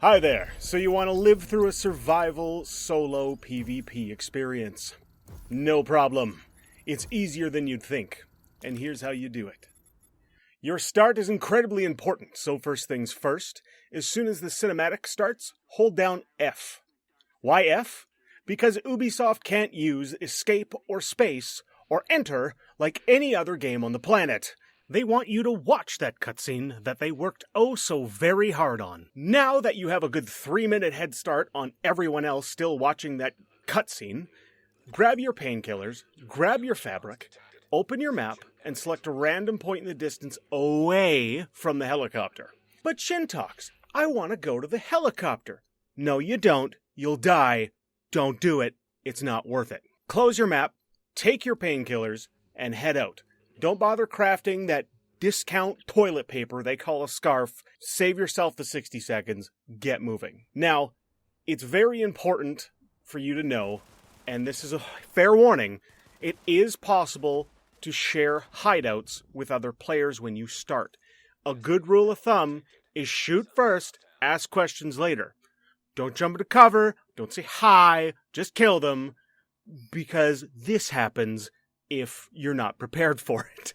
Hi there. So you want to live through a survival solo PvP experience? No problem. It's easier than you'd think. And here's how you do it. Your start is incredibly important, so first things first, as soon as the cinematic starts, hold down F. Why F? Because Ubisoft can't use escape or space or enter like any other game on the planet. They want you to watch that cutscene that they worked oh so very hard on. Now that you have a good 3-minute head start on everyone else still watching that cutscene, grab your painkillers, grab your fabric, open your map, and select a random point in the distance away from the helicopter. But Shintox, I want to go to the helicopter. No, you don't. You'll die. Don't do it. It's not worth it. Close your map, take your painkillers, and head out. Don't bother crafting that discount toilet paper they call a scarf. Save yourself the 60 seconds. Get moving. Now, it's very important for you to know, and this is a fair warning, it is possible to share hideouts with other players when you start. A good rule of thumb is shoot first, ask questions later. Don't jump into cover, don't say hi, just kill them, because this happens if you're not prepared for it.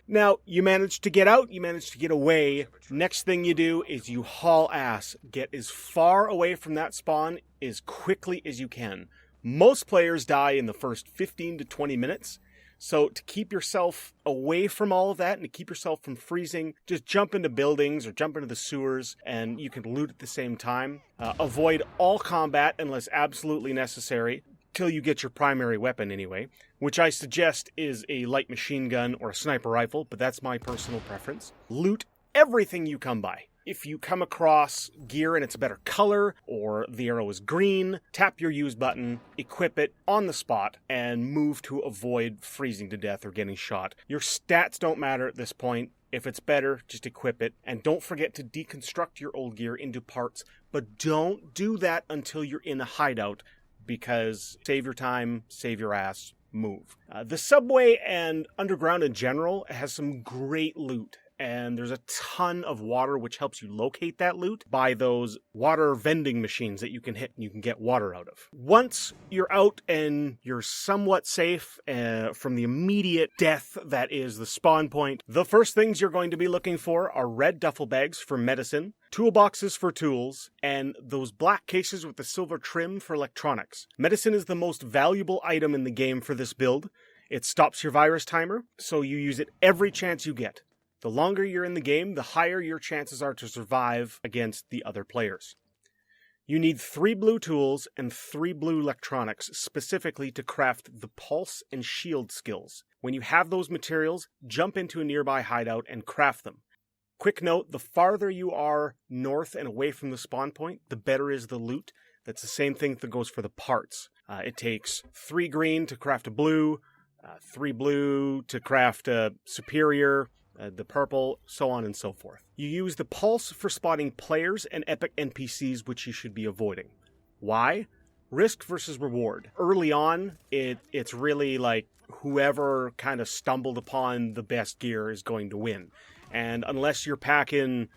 Now, you managed to get out, you managed to get away. Next thing you do is you haul ass. Get as far away from that spawn as quickly as you can. Most players die in the first 15 to 20 minutes. So to keep yourself away from all of that and to keep yourself from freezing, just jump into buildings or jump into the sewers and you can loot at the same time. Avoid all combat unless absolutely necessary, till you get your primary weapon anyway, which I suggest is a light machine gun or a sniper rifle, but that's my personal preference. Loot everything you come by. If you come across gear and it's a better color, or the arrow is green, tap your use button, equip it on the spot, and move to avoid freezing to death or getting shot. Your stats don't matter at this point. If it's better, just equip it. And don't forget to deconstruct your old gear into parts, but don't do that until you're in a hideout, because save your time, save your ass, move. The subway and underground in general has some great loot. And there's a ton of water, which helps you locate that loot by those water vending machines that you can hit and you can get water out of. Once you're out and you're somewhat safe from the immediate death that is the spawn point, the first things you're going to be looking for are red duffel bags for medicine, toolboxes for tools, and those black cases with the silver trim for electronics. Medicine is the most valuable item in the game for this build. It stops your virus timer, so you use it every chance you get. The longer you're in the game, the higher your chances are to survive against the other players. You need 3 blue tools and 3 blue electronics specifically to craft the pulse and shield skills. When you have those materials, jump into a nearby hideout and craft them. Quick note, the farther you are north and away from the spawn point, the better is the loot. That's the same thing that goes for the parts. It takes 3 green to craft a blue, 3 blue to craft a superior, the purple, so on and so forth. You use the pulse for spotting players and epic NPCs, which you should be avoiding. Why? Risk versus reward. Early on, it's really like whoever kind of stumbled upon the best gear is going to win. And unless you're packing,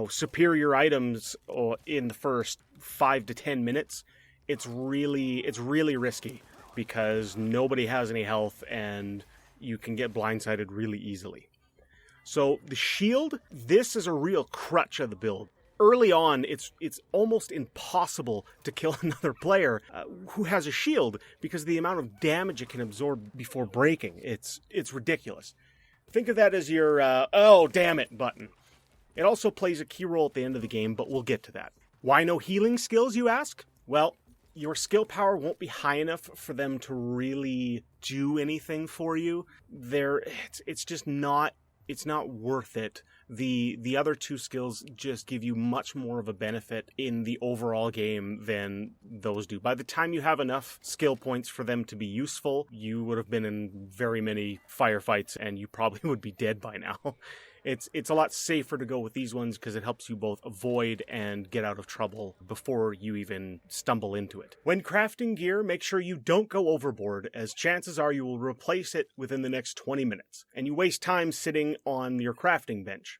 superior items in the first 5 to 10 minutes, it's really risky because nobody has any health and you can get blindsided really easily. So the shield, this is a real crutch of the build. Early on, it's almost impossible to kill another player who has a shield because of the amount of damage it can absorb before breaking. It's ridiculous. Think of that as your, oh damn it button. It also plays a key role at the end of the game, but we'll get to that. Why no healing skills, you ask? Well, your skill power won't be high enough for them to really do anything for you. It's just not... It's not worth it. The other 2 skills just give you much more of a benefit in the overall game than those do. By the time you have enough skill points for them to be useful, you would have been in very many firefights and you probably would be dead by now. It's a lot safer to go with these ones because it helps you both avoid and get out of trouble before you even stumble into it. When crafting gear, make sure you don't go overboard, as chances are you will replace it within the next 20 minutes, and you waste time sitting on your crafting bench.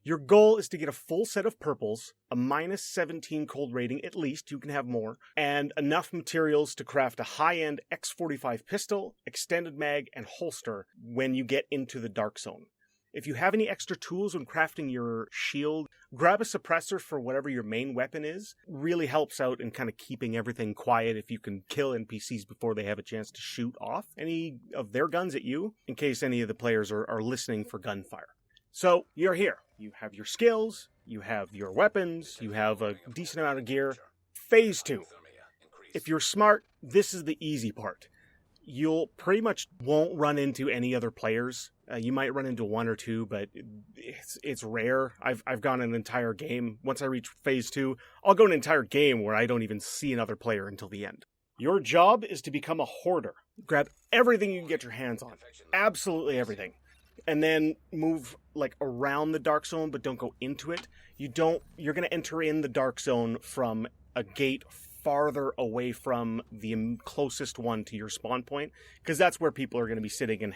Your goal is to get a full set of purples, a -17 cold rating at least, you can have more, and enough materials to craft a high-end X45 pistol, extended mag, and holster when you get into the Dark Zone. If you have any extra tools when crafting your shield, grab a suppressor for whatever your main weapon is. Really helps out in kind of keeping everything quiet if you can kill NPCs before they have a chance to shoot off any of their guns at you, in case any of the players are listening for gunfire. So, you're here. You have your skills, you have your weapons, you have a decent amount of gear. Phase 2. If you're smart, this is the easy part. You'll pretty much won't run into any other players. You might run into one or two, but it's rare. I've gone an entire game. Once I reach phase 2, I'll go an entire game where I don't even see another player until the end. Your job is to become a hoarder. Grab everything you can get your hands on. Absolutely everything. And then move like around the Dark Zone, but don't go into it. You're going to enter in the Dark Zone from a gate farther away from the closest one to your spawn point, because that's where people are going to be sitting and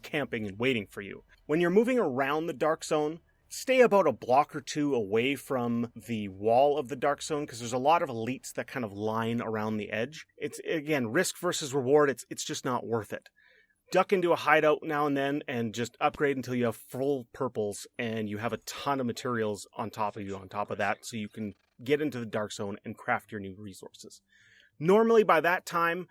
camping and waiting for you. When you're moving around the Dark Zone, stay about a block or two away from the wall of the Dark Zone, because there's a lot of elites that kind of line around the edge. It's, again, risk versus reward. It's just not worth it. Duck into a hideout now and then and just upgrade until you have full purples and you have a ton of materials on top of that, so you can get into the Dark Zone and craft your new resources. Normally by the time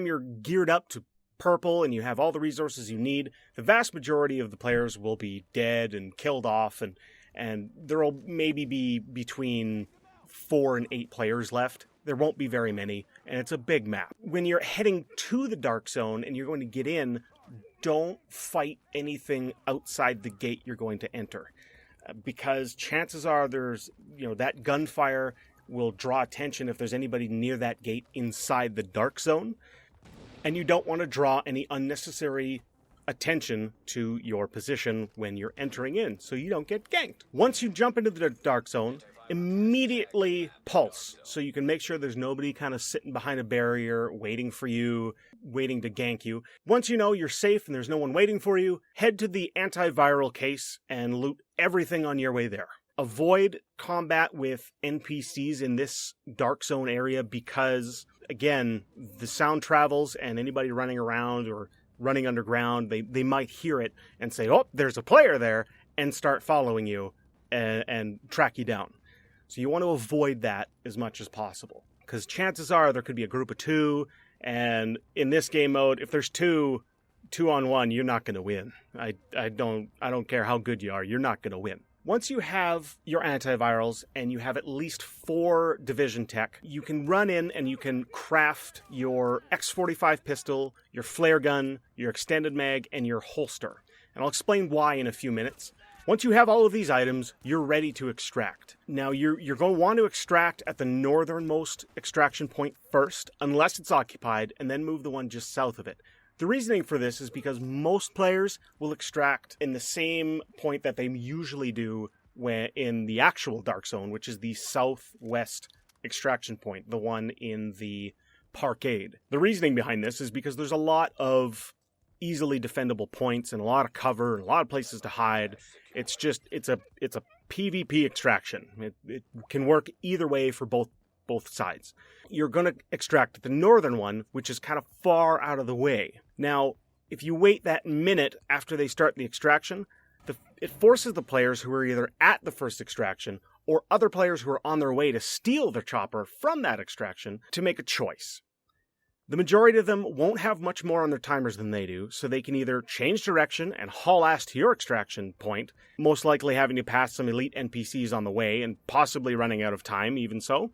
you're geared up to purple and you have all the resources you need, the vast majority of the players will be dead and killed off, and there will maybe be between 4 and 8 players left. There won't be very many, and it's a big map. When you're heading to the Dark Zone and you're going to get in, don't fight anything outside the gate you're going to enter. Because chances are there's, that gunfire will draw attention if there's anybody near that gate inside the Dark Zone. And you don't want to draw any unnecessary attention to your position when you're entering in, so you don't get ganked. Once you jump into the Dark Zone, immediately pulse, so you can make sure there's nobody kind of sitting behind a barrier waiting for you, waiting to gank you. Once you know you're safe and there's no one waiting for you, head to the antiviral case and loot everything on your way there. Avoid combat with NPCs in this Dark Zone area because, again, the sound travels and anybody running around or running underground, they might hear it and say, oh, there's a player there, and start following you and track you down. So you want to avoid that as much as possible, because chances are there could be a group of 2, and in this game mode, if there's 2 on 1, you're not going to win. I don't care how good you are, you're not going to win. Once you have your antivirals and you have at least 4 division tech, you can run in and you can craft your X45 pistol, your flare gun, your extended mag, and your holster. And I'll explain why in a few minutes. Once you have all of these items, you're ready to extract. Now, you're going to want to extract at the northernmost extraction point first, unless it's occupied, and then move the one just south of it. The reasoning for this is because most players will extract in the same point that they usually do when in the actual Dark Zone, which is the southwest extraction point, the one in the parkade. The reasoning behind this is because there's a lot of easily defendable points and a lot of cover and a lot of places to hide. It's a PvP extraction. It can work either way for both sides. You're going to extract the northern one, which is kind of far out of the way. Now, if you wait that minute after they start the extraction, it forces the players who are either at the first extraction or other players who are on their way to steal their chopper from that extraction to make a choice. The majority of them won't have much more on their timers than they do, so they can either change direction and haul ass to your extraction point, most likely having to pass some elite NPCs on the way and possibly running out of time even so,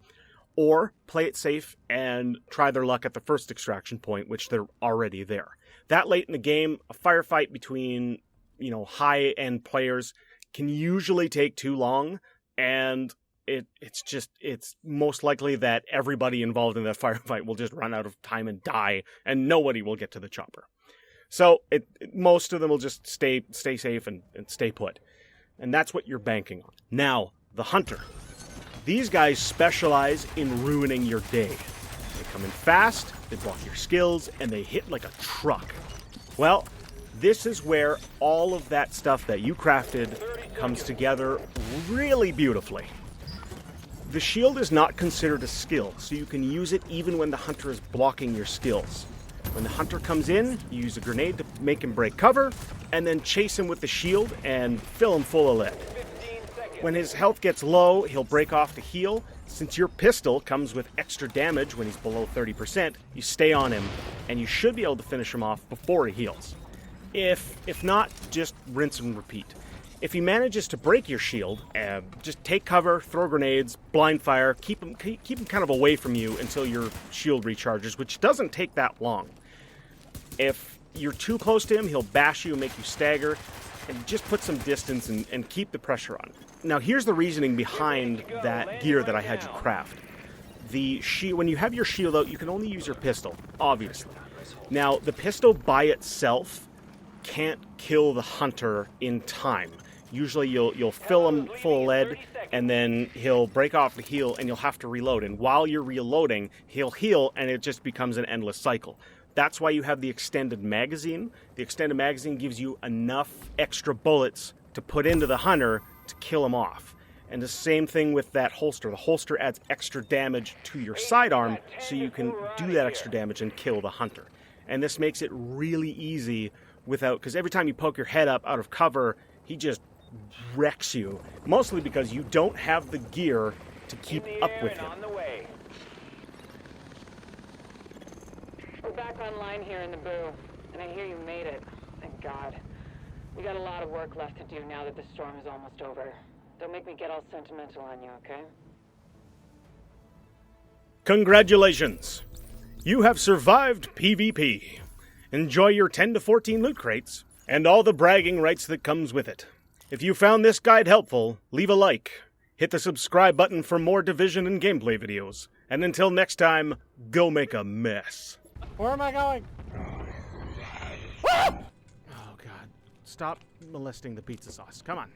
or play it safe and try their luck at the first extraction point, which they're already there. That late in the game, a firefight between, high-end players can usually take too long, and it's most likely that everybody involved in that firefight will just run out of time and die, and nobody will get to the chopper. So most of them will just stay safe and stay put. And that's what you're banking on. Now, the hunter. These guys specialize in ruining your day. They come in fast, they block your skills, and they hit like a truck. Well, this is where all of that stuff that you crafted comes together really beautifully. The shield is not considered a skill, so you can use it even when the hunter is blocking your skills. When the hunter comes in, you use a grenade to make him break cover, and then chase him with the shield and fill him full of lead. When his health gets low, he'll break off to heal. Since your pistol comes with extra damage when he's below 30%, you stay on him, and you should be able to finish him off before he heals. If not, just rinse and repeat. If he manages to break your shield, just take cover, throw grenades, blind fire, keep him kind of away from you until your shield recharges, which doesn't take that long. If you're too close to him, he'll bash you and make you stagger, and just put some distance and keep the pressure on. Now here's the reasoning behind that gear that I had you craft. When you have your shield out, you can only use your pistol, obviously. Now the pistol by itself can't kill the hunter in time. Usually you'll fill him full of lead, and then he'll break off the heal, and you'll have to reload. And while you're reloading, he'll heal, and it just becomes an endless cycle. That's why you have the extended magazine. The extended magazine gives you enough extra bullets to put into the hunter to kill him off. And the same thing with that holster. The holster adds extra damage to your sidearm, so you can do that extra damage and kill the hunter. And this makes it really easy because every time you poke your head up out of cover, he just wrecks you, mostly because you don't have the gear to keep up with him. We're back online here in the boo, and I hear you made it. Thank God. We got a lot of work left to do now that the storm is almost over. Don't make me get all sentimental on you, okay? Congratulations! You have survived PvP. Enjoy your 10 to 14 loot crates, and all the bragging rights that comes with it. If you found this guide helpful, leave a like, hit the subscribe button for more Division and gameplay videos, and until next time, go make a mess. Where am I going? Oh God, stop molesting the pizza sauce, come on.